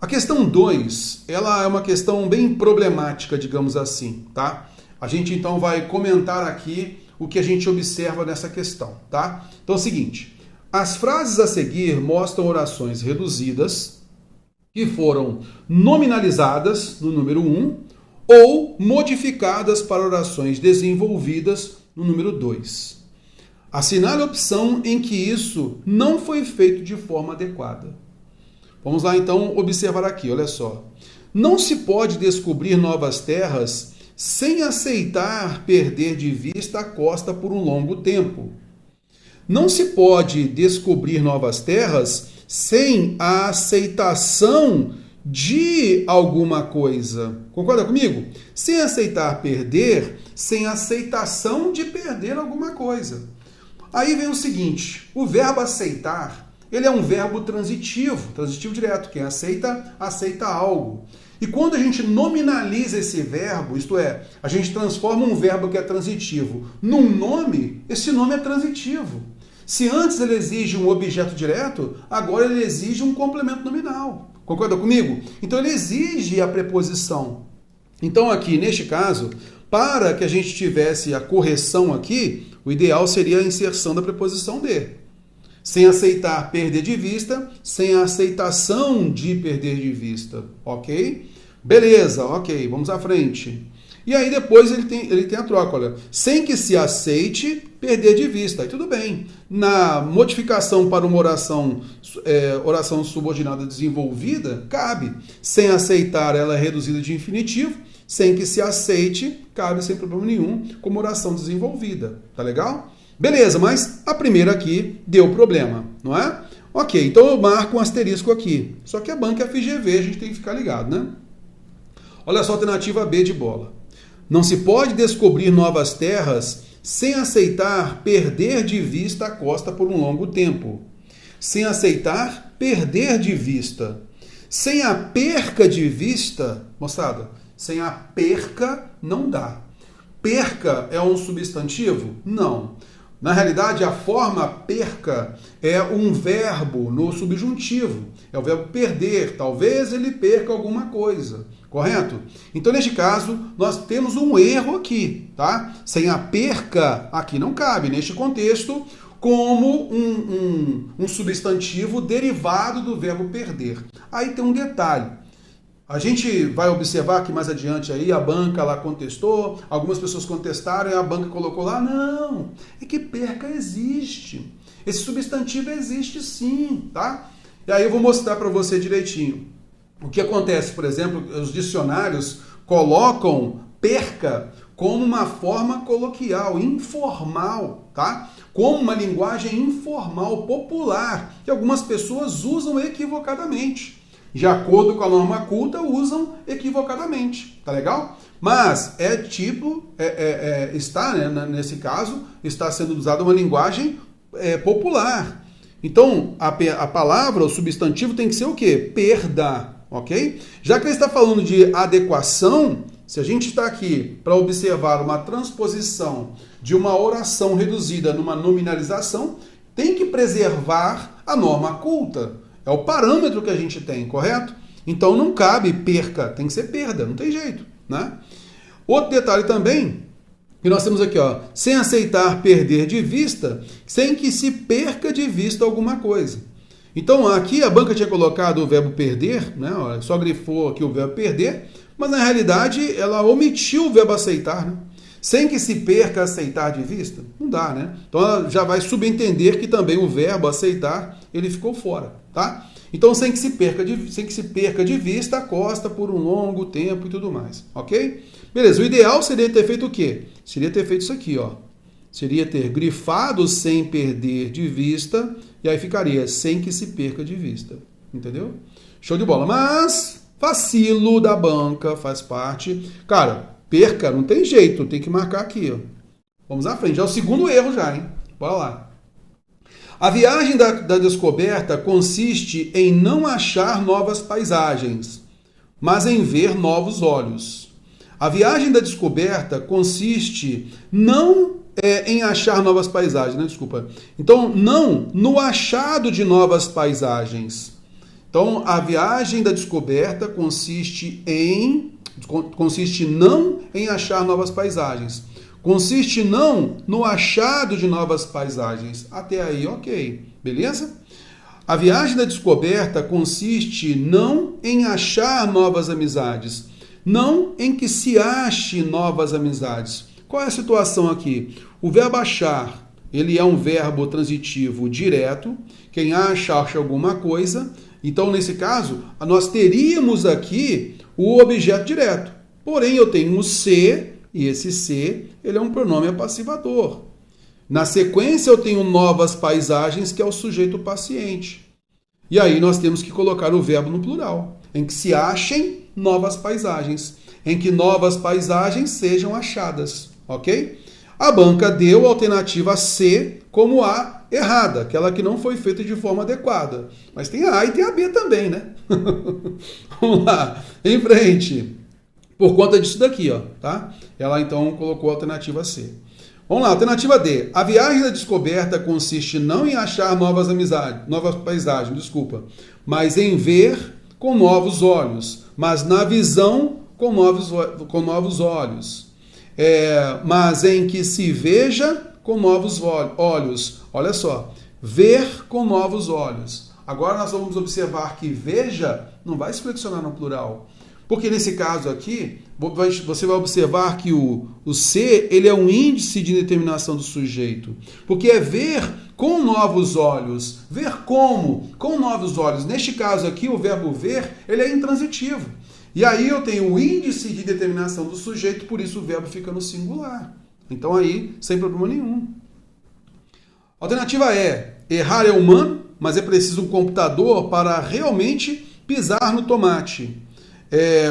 A questão 2, ela é uma questão bem problemática, digamos assim, tá? A gente então vai comentar aqui o que a gente observa nessa questão, tá? Então é o seguinte, as frases a seguir mostram orações reduzidas que foram nominalizadas no número 1 ou modificadas para orações desenvolvidas no número 2. Assinale a opção em que isso não foi feito de forma adequada. Vamos lá então observar aqui, olha só. Não se pode descobrir novas terras sem aceitar perder de vista a costa por um longo tempo. Não se pode descobrir novas terras sem a aceitação de alguma coisa. Concorda comigo? Sem aceitar perder, sem aceitação de perder alguma coisa. Aí vem o seguinte, o verbo aceitar, ele é um verbo transitivo direto, quem aceita, aceita algo. E quando a gente nominaliza esse verbo, isto é, a gente transforma um verbo que é transitivo num nome, esse nome é transitivo. Se antes ele exige um objeto direto, agora ele exige um complemento nominal. Concorda comigo? Então ele exige a preposição. Então aqui, neste caso, para que a gente tivesse a correção aqui, o ideal seria a inserção da preposição de. Sem aceitar perder de vista, sem a aceitação de perder de vista, ok? Beleza, ok, vamos à frente. E aí depois ele tem a troca, olha, sem que se aceite perder de vista, aí tudo bem. Na modificação para uma oração subordinada desenvolvida, cabe. Sem aceitar, ela é reduzida de infinitivo, sem que se aceite, cabe sem problema nenhum, como oração desenvolvida, tá legal? Beleza, mas a primeira aqui deu problema, não é? Ok, então eu marco um asterisco aqui. Só que a banca é FGV, a gente tem que ficar ligado, né? Olha só a alternativa B de bola. Não se pode descobrir novas terras sem aceitar perder de vista a costa por um longo tempo. Sem aceitar perder de vista. Sem a perca de vista, moçada, sem a perca não dá. Perca é um substantivo? Não. Na realidade, a forma perca é um verbo no subjuntivo. É o verbo perder. Talvez ele perca alguma coisa. Correto? Então, neste caso, nós temos um erro aqui, tá? Sem a perca, aqui não cabe, neste contexto, como um substantivo derivado do verbo perder. Aí tem um detalhe. A gente vai observar que mais adiante aí a banca lá contestou, algumas pessoas contestaram e a banca colocou lá, não, é que perca existe. Esse substantivo existe sim, tá? E aí eu vou mostrar para você direitinho. O que acontece, por exemplo, os dicionários colocam perca como uma forma coloquial, informal, tá? Como uma linguagem informal, popular, que algumas pessoas usam equivocadamente. De acordo com a norma culta, usam equivocadamente, tá legal? Mas está, né, nesse caso, está sendo usada uma linguagem popular. Então, a palavra, o substantivo tem que ser o quê? Perda, ok? Já que ele está falando de adequação, se a gente está aqui para observar uma transposição de uma oração reduzida numa nominalização, tem que preservar a norma culta. É o parâmetro que a gente tem, correto? Então não cabe perca, tem que ser perda, não tem jeito, né? Outro detalhe também, que nós temos aqui, ó, sem aceitar perder de vista, sem que se perca de vista alguma coisa. Então aqui a banca tinha colocado o verbo perder, né? Olha, só grifou aqui o verbo perder, mas na realidade ela omitiu o verbo aceitar, né? Sem que se perca aceitar de vista? Não dá, né? Então ela já vai subentender que também o verbo aceitar, ele ficou fora, tá? Então sem que se perca de vista a costa por um longo tempo e tudo mais, ok? Beleza, o ideal seria ter feito o quê? Seria ter feito isso aqui, ó. Seria ter grifado sem perder de vista e aí ficaria sem que se perca de vista, entendeu? Show de bola, mas vacilo da banca faz parte. Cara, perca, não tem jeito, tem que marcar aqui, ó. Vamos à frente, já é o segundo erro já, hein? Bora lá. A viagem da descoberta consiste em não achar novas paisagens, mas em ver novos olhos. A viagem da descoberta consiste não em achar novas paisagens, né? Desculpa. Então, não no achado de novas paisagens. Então, a viagem da descoberta consiste não em achar novas paisagens. Consiste não no achado de novas paisagens. Até aí, ok. Beleza? A viagem da descoberta consiste não em achar novas amizades, não em que se ache novas amizades. Qual é a situação aqui? O verbo achar, ele é um verbo transitivo direto. Quem acha alguma coisa. Então, nesse caso, nós teríamos aqui o objeto direto. Porém, eu tenho um se, e esse se, ele é um pronome passivador. Na sequência, eu tenho novas paisagens, que é o sujeito paciente. E aí nós temos que colocar o verbo no plural, em que se achem novas paisagens, em que novas paisagens sejam achadas, ok? A banca deu a alternativa C como a errada, aquela que não foi feita de forma adequada. Mas tem a A e tem a B também, né? Vamos lá, em frente. Por conta disso daqui, ó, tá? Ela então colocou a alternativa C. Vamos lá, alternativa D. A viagem da descoberta consiste não em achar novas paisagens, mas em ver com novos olhos, mas na visão com novos olhos. Mas em que se veja com novos olhos. Olha só, ver com novos olhos. Agora nós vamos observar que veja não vai se flexionar no plural. Porque nesse caso aqui, você vai observar que o C, ele é um índice de determinação do sujeito. Porque é ver com novos olhos. Ver como? Com novos olhos. Neste caso aqui, o verbo ver, ele é intransitivo. E aí eu tenho o índice de determinação do sujeito, por isso o verbo fica no singular. Então aí, sem problema nenhum. Alternativa E. Errar é humano, mas é preciso um computador para realmente pisar no tomate.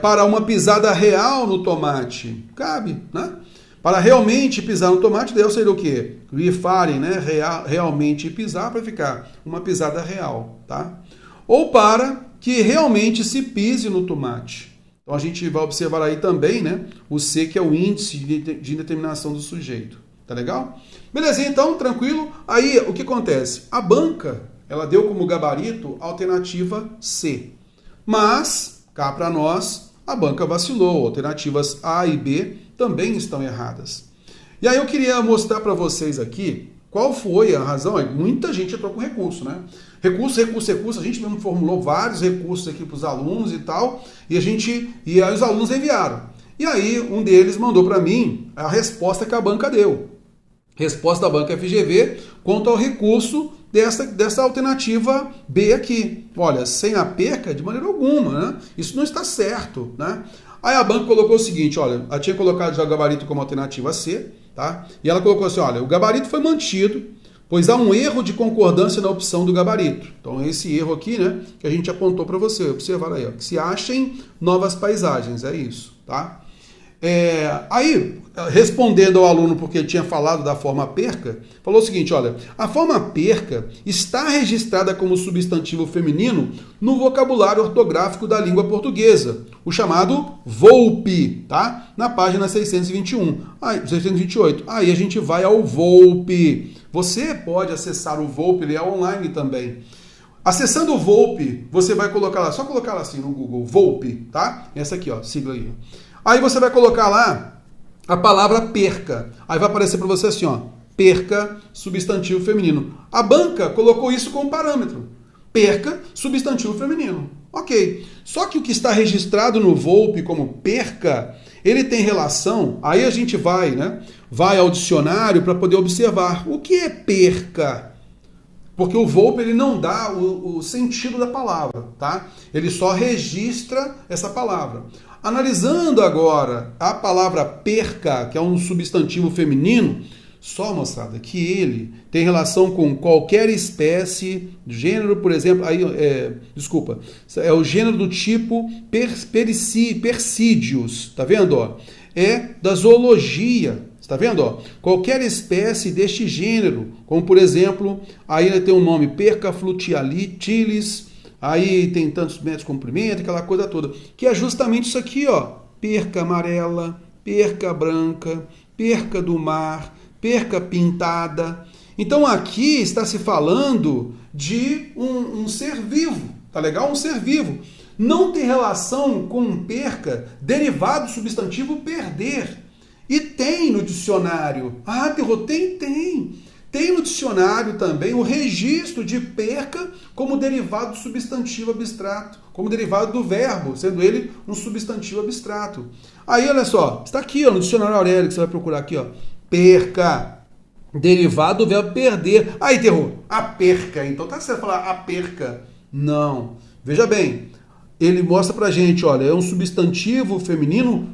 Para uma pisada real no tomate. Cabe, né? Para realmente pisar no tomate, daí seria o quê? Grifarem, né? Realmente pisar para ficar uma pisada real, tá? Ou para que realmente se pise no tomate. Então a gente vai observar aí também, né? O C, que é o índice de determinação do sujeito. Tá legal? Belezinha, então, tranquilo. Aí, o que acontece? A banca, ela deu como gabarito a alternativa C. Mas cá para nós, a banca vacilou. Alternativas A e B também estão erradas. E aí eu queria mostrar para vocês aqui qual foi a razão. Muita gente entrou com recurso, né? Recurso. A gente mesmo formulou vários recursos aqui para os alunos e tal. E aí os alunos enviaram. E aí um deles mandou para mim a resposta que a banca deu. Resposta da banca FGV quanto ao recurso dessa alternativa B aqui. Olha, sem a perca de maneira alguma, né? Isso não está certo, né? Aí a banca colocou o seguinte, olha, ela tinha colocado já o gabarito como alternativa C, tá? E ela colocou assim, olha, o gabarito foi mantido, pois há um erro de concordância na opção do gabarito. Então, esse erro aqui, né, que a gente apontou para você, observar aí, ó, que se achem novas paisagens, é isso, tá? Aí, respondendo ao aluno, porque ele tinha falado da forma perca, falou o seguinte, olha, a forma perca está registrada como substantivo feminino no vocabulário ortográfico da língua portuguesa, o chamado volpe, tá? Na página 628. Aí a gente vai ao volpe. Você pode acessar o volpe, ele é online também. Acessando o volpe, você vai colocar lá, só colocar lá assim no Google, volpe, tá? Essa aqui, ó, sigla aí. Aí você vai colocar lá a palavra perca. Aí vai aparecer para você assim, ó, perca, substantivo feminino. A banca colocou isso como parâmetro. Perca, substantivo feminino. Ok. Só que o que está registrado no Volpe como perca, ele tem relação, aí a gente vai, né? Vai ao dicionário para poder observar o que é perca. Porque o Volpe ele não dá o sentido da palavra, tá? Ele só registra essa palavra. Analisando agora a palavra perca, que é um substantivo feminino, só, moçada, que ele tem relação com qualquer espécie, gênero, por exemplo, é o gênero do tipo persídeos, tá vendo? Ó? É da zoologia, tá vendo? Ó? Qualquer espécie deste gênero, como por exemplo, aí tem o nome Perca fluviatilis, aí tem tantos metros de comprimento, aquela coisa toda, que é justamente isso aqui, ó, perca amarela, perca branca, perca do mar, perca pintada. Então aqui está se falando de um ser vivo, tá legal? Um ser vivo. Não tem relação com perca, derivado do substantivo perder. E tem no dicionário. Ah, Terror, tem. Tem no dicionário também o registro de perca como derivado do substantivo abstrato, como derivado do verbo, sendo ele um substantivo abstrato. Aí, olha só, está aqui ó, no dicionário Aurélio, que você vai procurar aqui, ó, perca, derivado do verbo perder. Aí, Terror, a perca. Então tá certo falar a perca. Não. Veja bem, ele mostra pra gente, olha, é um substantivo feminino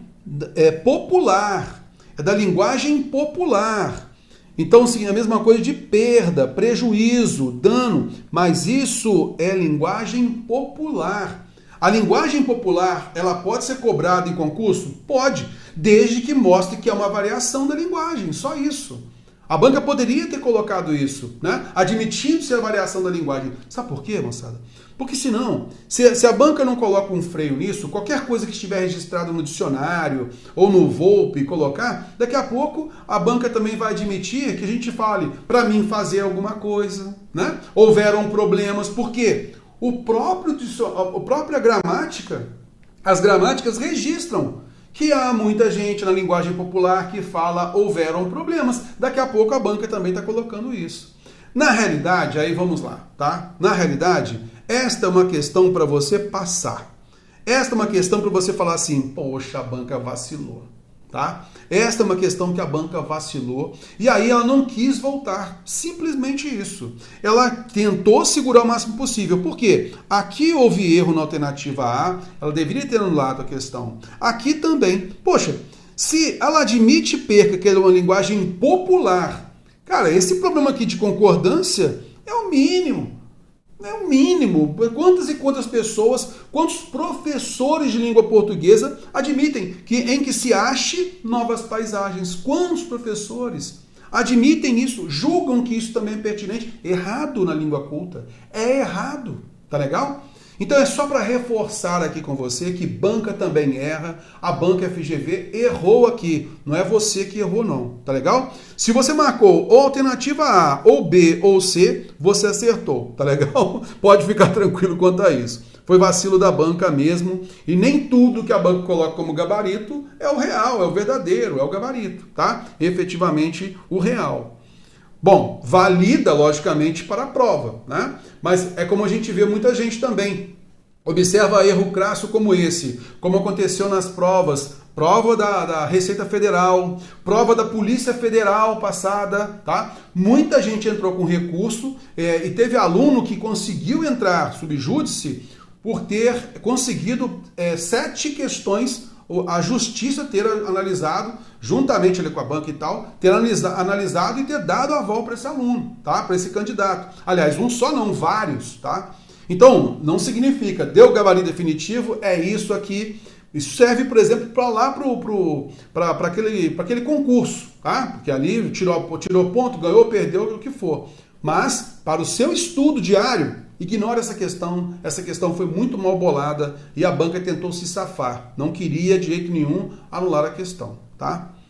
popular, é da linguagem popular. Então, sim, é a mesma coisa de perda, prejuízo, dano, mas isso é linguagem popular. A linguagem popular, ela pode ser cobrada em concurso? Pode, desde que mostre que é uma variação da linguagem, só isso. A banca poderia ter colocado isso, né? Admitindo-se a variação da linguagem. Sabe por quê, moçada? Porque senão, se a banca não coloca um freio nisso, qualquer coisa que estiver registrado no dicionário ou no Volpe colocar, daqui a pouco a banca também vai admitir que a gente fale para mim fazer alguma coisa, né? Houveram problemas, porque a própria gramática, as gramáticas registram que há muita gente na linguagem popular que fala houveram problemas. Daqui a pouco a banca também está colocando isso. Na realidade, aí vamos lá, tá? Na realidade, esta é uma questão para você passar. Esta é uma questão para você falar assim, poxa, a banca vacilou, tá? Esta é uma questão que a banca vacilou e aí ela não quis voltar. Simplesmente isso. Ela tentou segurar o máximo possível. Por quê? Aqui houve erro na alternativa A, ela deveria ter anulado a questão. Aqui também. Poxa, se ela admite perca, que é uma linguagem popular, cara, esse problema aqui de concordância é o mínimo. É o mínimo. Quantas e quantas pessoas, quantos professores de língua portuguesa admitem em que se ache novas paisagens? Quantos professores admitem isso? Julgam que isso também é pertinente? Errado na língua culta. É errado. Tá legal? Então é só para reforçar aqui com você que banca também erra, a banca FGV errou aqui, não é você que errou não, tá legal? Se você marcou ou alternativa A, ou B, ou C, você acertou, tá legal? Pode ficar tranquilo quanto a isso. Foi vacilo da banca mesmo, e nem tudo que a banca coloca como gabarito é o real, é o verdadeiro, é o gabarito, tá? Efetivamente o real. Bom, valida, logicamente, para a prova, né? Mas é como a gente vê muita gente também. Observa erro crasso como esse, como aconteceu nas provas. Prova da Receita Federal, prova da Polícia Federal passada, tá? Muita gente entrou com recurso e teve aluno que conseguiu entrar subjúdice por ter conseguido 7 questões, a justiça ter analisado, juntamente ali com a banca e tal, ter analisado e ter dado aval para esse aluno, tá? Para esse candidato. Aliás, um só não, vários, tá? Então, não significa, deu o gabarito definitivo, é isso aqui. Isso serve, por exemplo, para lá para aquele concurso, tá? Porque ali tirou ponto, ganhou, perdeu, o que for. Mas, para o seu estudo diário, ignora essa questão foi muito mal bolada e a banca tentou se safar. Não queria de jeito nenhum anular a questão, tá?